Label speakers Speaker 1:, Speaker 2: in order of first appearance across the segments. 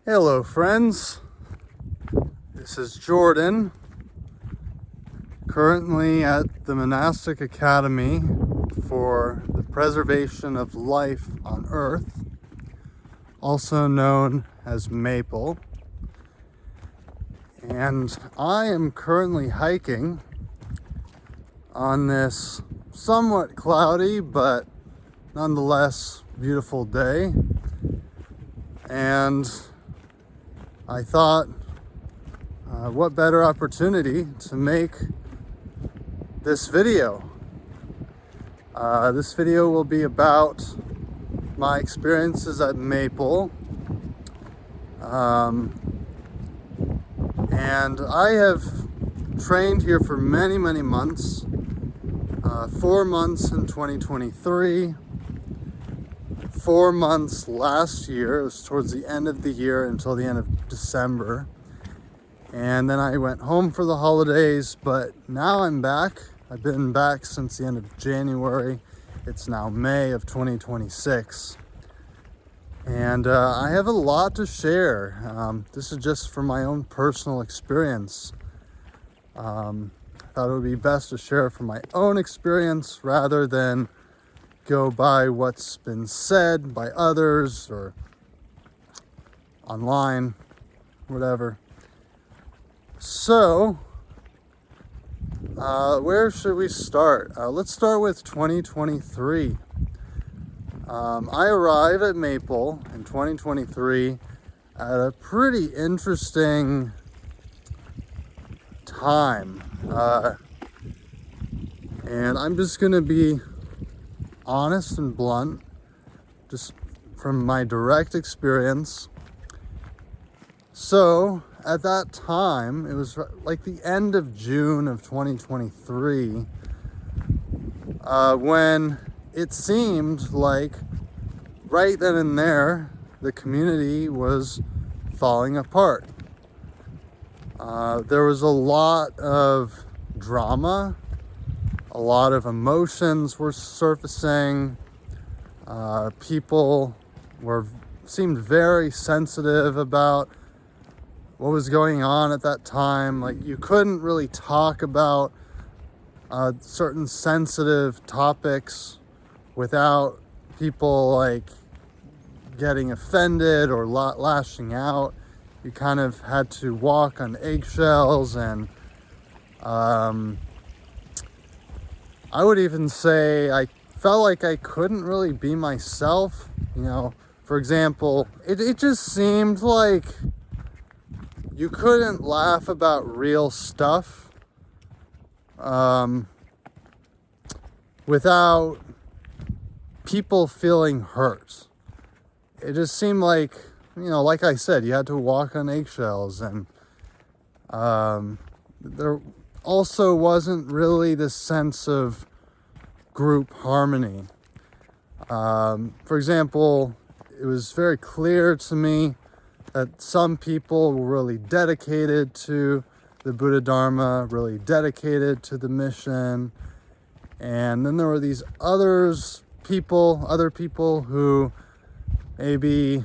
Speaker 1: Hello friends, this is Jordan, currently at the Monastic Academy for the Preservation of Life on Earth, also known as MAPLE. And I am currently hiking on this somewhat cloudy but nonetheless beautiful day. And I thought, what better opportunity to make this video. This video will be about my experiences at Maple. And I have trained here for many months. 4 months in 2023. 4 months last year. It was towards the end of the year until the end of December. And then I went home for the holidays, but now I'm back. I've been back since the end of January. It's now May of 2026. And I have a lot to share. This is just from my own personal experience. I thought it would be best to share from my own experience rather than go by what's been said by others or online, whatever. So, where should we start? Let's start with 2023. I arrived at Maple in 2023 at a pretty interesting time. And I'm just going to be honest and blunt, just from my direct experience. So at that time, it was like the end of June of 2023, when it seemed like right then and there, the community was falling apart. There was a lot of drama. A lot of emotions were surfacing. People seemed very sensitive about what was going on at that time. Like, you couldn't really talk about certain sensitive topics without people like getting offended or lashing out. You kind of had to walk on eggshells, and I would even say I felt like I couldn't really be myself. You know, for example, it just seemed like you couldn't laugh about real stuff without people feeling hurt. It just seemed like, you know, like I said, you had to walk on eggshells, and there also wasn't really this sense of group harmony. For example, it was very clear to me that some people were really dedicated to the Buddha Dharma, really dedicated to the mission. And then there were these other people who maybe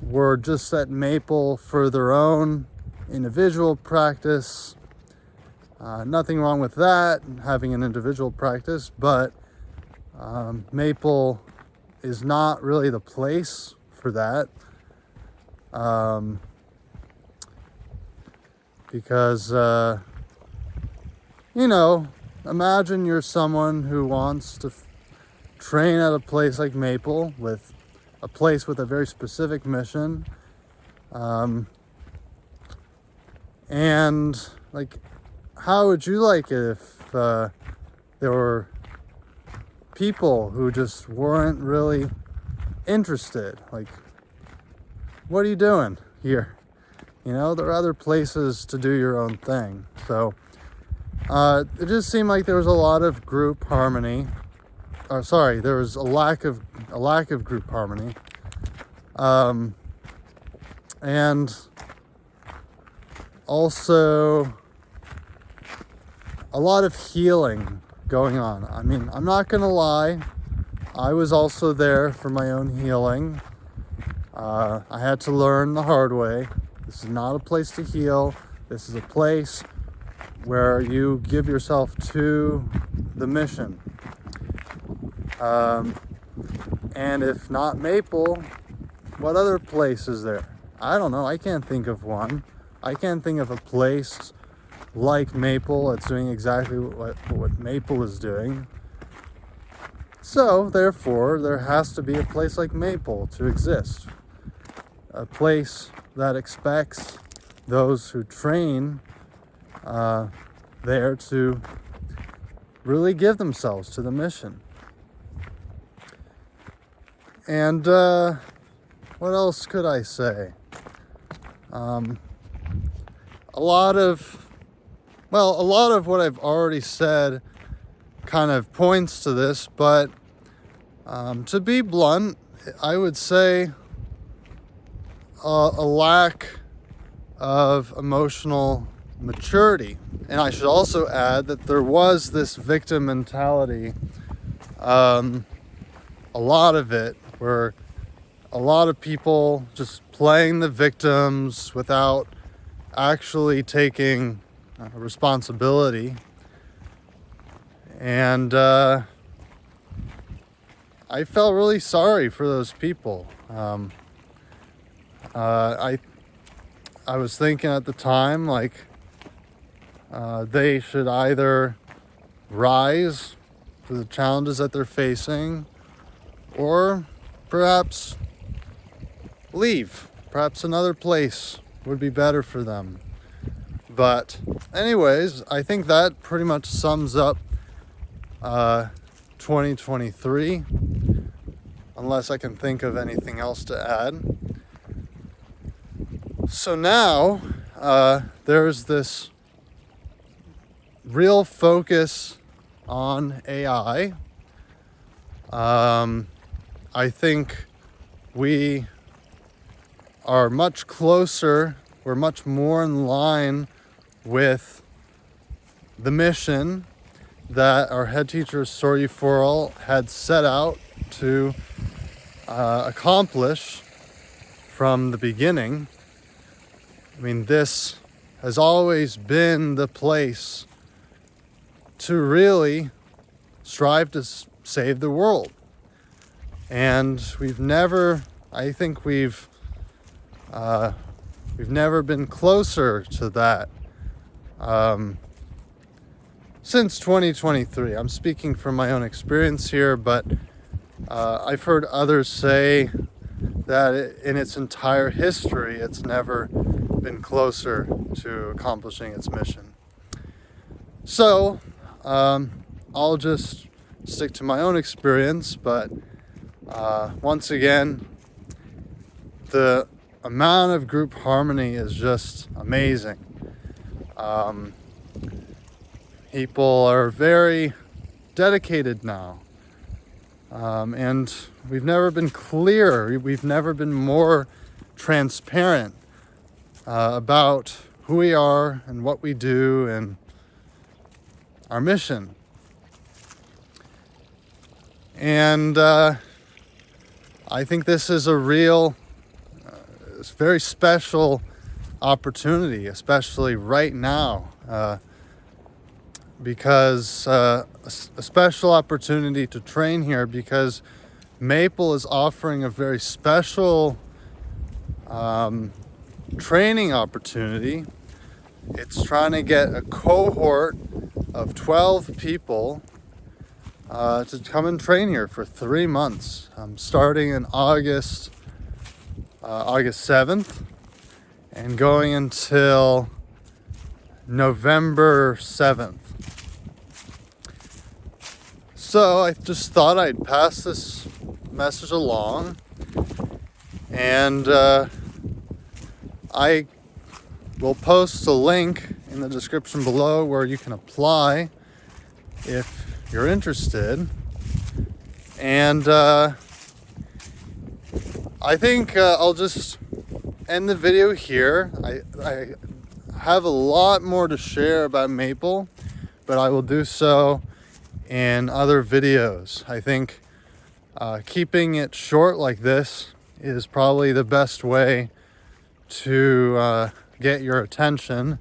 Speaker 1: were just at Maple for their own individual practice. Nothing wrong with that, having an individual practice, but Maple is not really the place for that. Because, you know, imagine you're someone who wants to train at a place like Maple, with a place with a very specific mission. And, like, how would you like it if there were people who just weren't really interested? Like, what are you doing here? You know, there are other places to do your own thing. So it just seemed like there was a lot of group harmony. There was a lack of group harmony. And also a lot of healing going on. I mean, I'm not gonna lie, I was also there for my own healing. I had to learn the hard way. This is not a place to heal. This is a place where you give yourself to the mission. And if not Maple, what other place is there? I don't know. I can't think of one. I can't think of a place like Maple that's doing exactly what Maple is doing. So, therefore, there has to be a place like Maple to exist. A place that expects those who train there to really give themselves to the mission. And what else could I say? A lot of what I've already said kind of points to this, but to be blunt, I would say a lack of emotional maturity. And I should also add that there was this victim mentality, a lot of it, where a lot of people just playing the victims without actually taking responsibility. And I felt really sorry for those people. I was thinking at the time, like, they should either rise to the challenges that they're facing, or perhaps leave. Perhaps another place would be better for them. But anyways, I think that pretty much sums up 2023, unless I can think of anything else to add. So now there's this real focus on AI. I think we are much closer, we're much more in line with the mission that our head teacher, Sorry Forel, had set out to accomplish from the beginning. I mean, this has always been the place to really strive to save the world. And we've never been closer to that since 2023. I'm speaking from my own experience here, but I've heard others say that in its entire history, it's never been closer to accomplishing its mission. So I'll just stick to my own experience, but once again, the amount of group harmony is just amazing. People are very dedicated now. And we've never been clearer, we've never been more transparent about who we are and what we do and our mission. And I think this is a real, very special opportunity, especially right now, because a special opportunity to train here, because Maple is offering a very special training opportunity. It's trying to get a cohort of 12 people to come and train here for 3 months, starting in August 7th and going until November 7th. So I just thought I'd pass this message along, and I will post a link in the description below where you can apply if you're interested. And I think I'll just end the video here. I have a lot more to share about Maple, but I will do so in other videos. I think keeping it short like this is probably the best way to get your attention.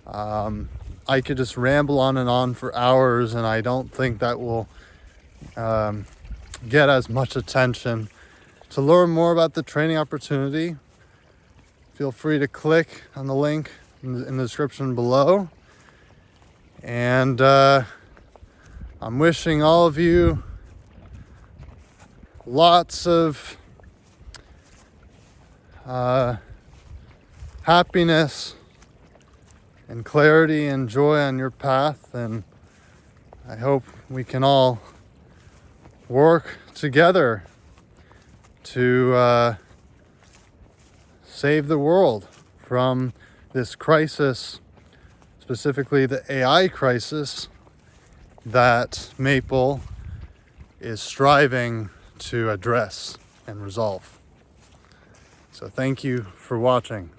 Speaker 1: I could just ramble on and on for hours, and I don't think that will get as much attention. To learn more about the training opportunity, feel free to click on the link in the description below. And I'm wishing all of you lots of happiness and clarity and joy on your path, and I hope we can all work together to save the world from this crisis, specifically the AI crisis that Maple is striving to address and resolve. So thank you for watching.